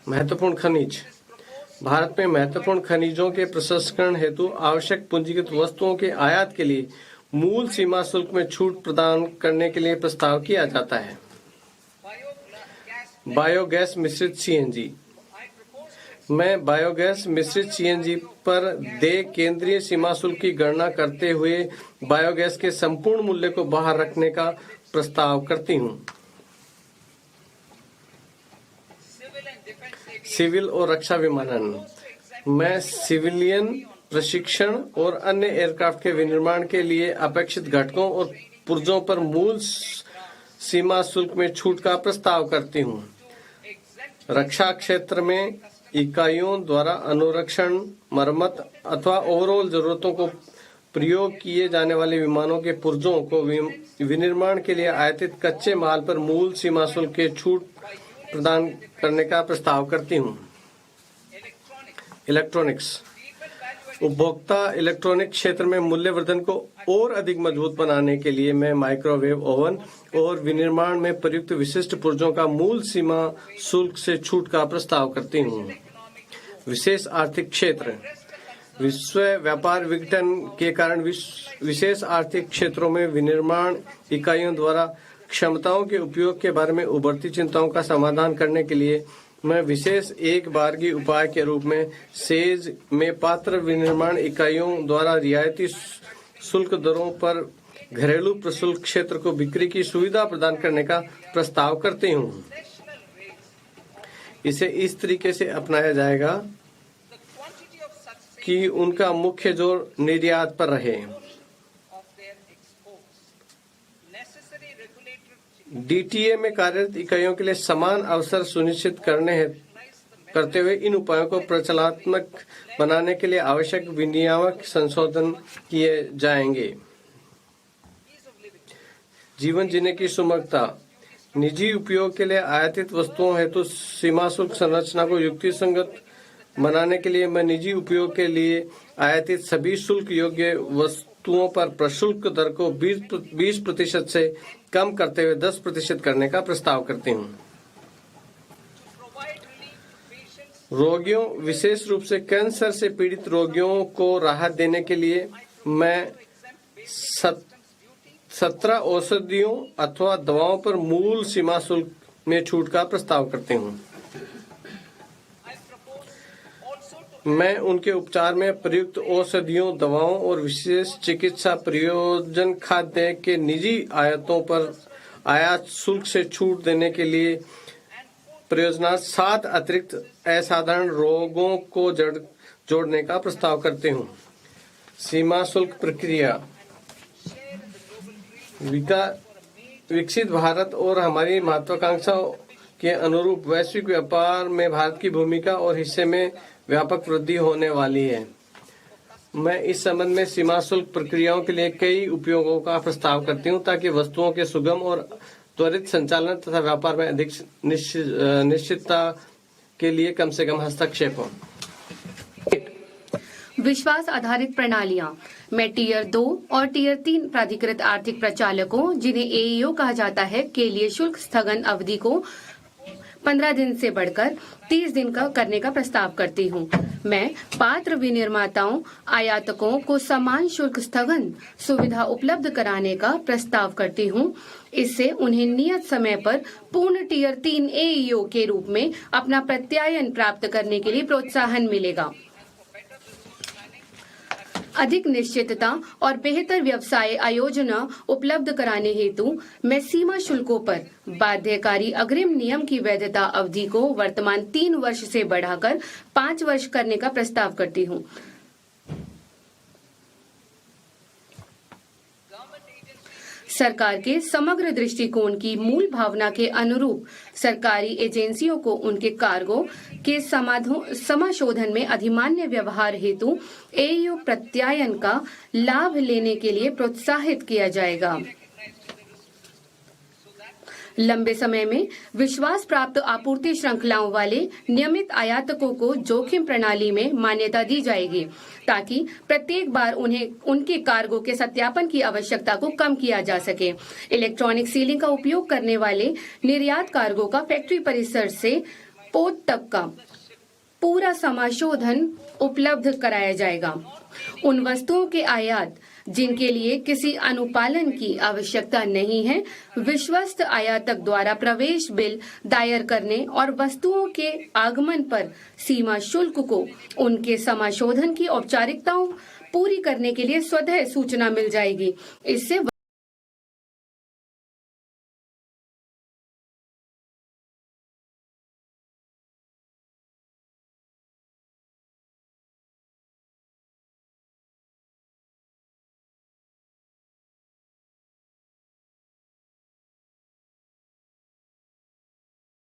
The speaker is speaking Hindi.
महत्वपूर्ण खनिज। भारत में महत्वपूर्ण खनिजों के प्रसंस्करण हेतु आवश्यक पूंजीगत वस्तुओं के आयात के लिए मूल सीमा शुल्क में छूट प्रदान करने के लिए प्रस्ताव किया जाता है। बायोगैस मिश्रित सीएनजी। मैं बायोगैस मिश्रित सीएनजी पर देय केंद्रीय सीमा शुल्क की गणना करते हुए बायोगैस के संपूर्ण मूल्य को बाहर रखने का प्रस्ताव करती हूँ। सिविल और रक्षा विमानन। मैं सिविलियन प्रशिक्षण और अन्य एयरक्राफ्ट के विनिर्माण के लिए अपेक्षित घटकों और पुर्जों पर मूल सीमा शुल्क में छूट का प्रस्ताव करती हूँ। रक्षा क्षेत्र में इकाइयों द्वारा अनुरक्षण, मरम्मत अथवा ओवरऑल जरूरतों को प्रयोग किए जाने वाले विमानों के पुर्जों को विनिर्माण के लिए आयातित कच्चे माल पर मूल सीमा शुल्क के छूट प्रदान करने का प्रस्ताव करती हूँ। इलेक्ट्रॉनिक्स। उपभोक्ता इलेक्ट्रॉनिक क्षेत्र में मूल्यवर्धन को और अधिक मजबूत बनाने के लिए मैं माइक्रोवेव ओवन और विनिर्माण में प्रयुक्त विशिष्ट पुर्जों का मूल सीमा शुल्क से छूट का प्रस्ताव करती हूँ। विशेष आर्थिक क्षेत्र। विश्व व्यापार विघटन के कारण विशेष आर्थिक क्षेत्रों में विनिर्माण इकाइयों द्वारा क्षमताओं के उपयोग के बारे में उभरती चिंताओं का समाधान करने के लिए मैं विशेष एक बारगी उपाय के रूप में सेज में पात्र विनिर्माण इकाइयों द्वारा रियायती शुल्क दरों पर घरेलू प्रशुल्क क्षेत्र को बिक्री की सुविधा प्रदान करने का प्रस्ताव करती हूँ। इसे इस तरीके से अपनाया जाएगा कि उनका मुख्य जोर निर्यात पर रहे। डीटीए में कार्यरत इकाइयों के लिए समान अवसर सुनिश्चित करते हुए इन उपायों को प्रचलात्मक बनाने के लिए आवश्यक विनियामक संशोधन किए जाएंगे। जीवन जीने की सुगमता। निजी उपयोग के लिए आयातित वस्तुओं हेतु सीमा शुल्क संरचना को युक्तिसंगत बनाने के लिए मैं निजी उपयोग के लिए आयातित सभी शुल्क योग्य वस्तुओं पर प्रशुल्क दर को 20% से कम करते हुए 10% करने का प्रस्ताव करती हूँ। रोगियों, विशेष रूप से कैंसर से पीड़ित रोगियों को राहत देने के लिए मैं 17 औषधियों अथवा दवाओं पर मूल सीमा शुल्क में छूट का प्रस्ताव करती हूँ। मैं उनके उपचार में प्रयुक्त औषधियों, दवाओं और विशेष चिकित्सा प्रयोजन खाद्य के निजी आयातों पर आयात शुल्क से छूट देने के लिए प्रयोजना 7 अतिरिक्त असाधारण रोगों को जोड़ने का प्रस्ताव करते हूँ। सीमा शुल्क प्रक्रिया। विकसित भारत और हमारी महत्वाकांक्षाओं के अनुरूप वैश्विक व्यापार में भारत की भूमिका और हिस्से में व्यापक वृद्धि होने वाली है। मैं इस संबंध में सीमा शुल्क प्रक्रियाओं के लिए कई उपयोगों का प्रस्ताव करती हूँ ताकि वस्तुओं के सुगम और त्वरित संचालन तथा व्यापार में अधिक निश्चितता के लिए कम से कम हस्तक्षेप हो। विश्वास आधारित प्रणालियां। मैं टीयर 2 और टीयर 3 प्राधिकृत आर्थिक प्रचालकों, जिन्हें एईओ कहा जाता है, के लिए शुल्क स्थगन अवधि को 15 दिन से बढ़कर 30 दिन का करने का प्रस्ताव करती हूँ। मैं पात्र विनिर्माताओं, आयातकों को समान शुल्क स्थगन सुविधा उपलब्ध कराने का प्रस्ताव करती हूँ। इससे उन्हें नियत समय पर पूर्ण टीयर 3 एईओ के रूप में अपना प्रत्यायन प्राप्त करने के लिए प्रोत्साहन मिलेगा। अधिक निश्चितता और बेहतर व्यवसाय आयोजना उपलब्ध कराने हेतु मैं सीमा शुल्कों पर बाध्यकारी अग्रिम नियम की वैधता अवधि को वर्तमान 3 वर्ष से बढ़ाकर 5 वर्ष करने का प्रस्ताव करती हूँ। सरकार के समग्र दृष्टिकोण की मूल भावना के अनुरूप सरकारी एजेंसियों को उनके कार्गो के समाशोधन में अधिमान्य व्यवहार हेतु एईओ प्रत्यायन का लाभ लेने के लिए प्रोत्साहित किया जाएगा। लंबे समय में विश्वास प्राप्त आपूर्ति श्रृंखलाओं वाले नियमित आयातकों को जोखिम प्रणाली में मान्यता दी जाएगी ताकि प्रत्येक बार उन्हें उनके कार्गो के सत्यापन की आवश्यकता को कम किया जा सके। इलेक्ट्रॉनिक सीलिंग का उपयोग करने वाले निर्यात कार्गो का फैक्ट्री परिसर से पोर्ट तक का पूरा समाशोधन उपलब्ध कराया जाएगा। उन वस्तुओं के आयात जिनके लिए किसी अनुपालन की आवश्यकता नहीं है, विश्वस्त आयातक द्वारा प्रवेश बिल दायर करने और वस्तुओं के आगमन पर सीमा शुल्क को उनके समाशोधन की औपचारिकताओं पूरी करने के लिए स्वतः सूचना मिल जाएगी। इससे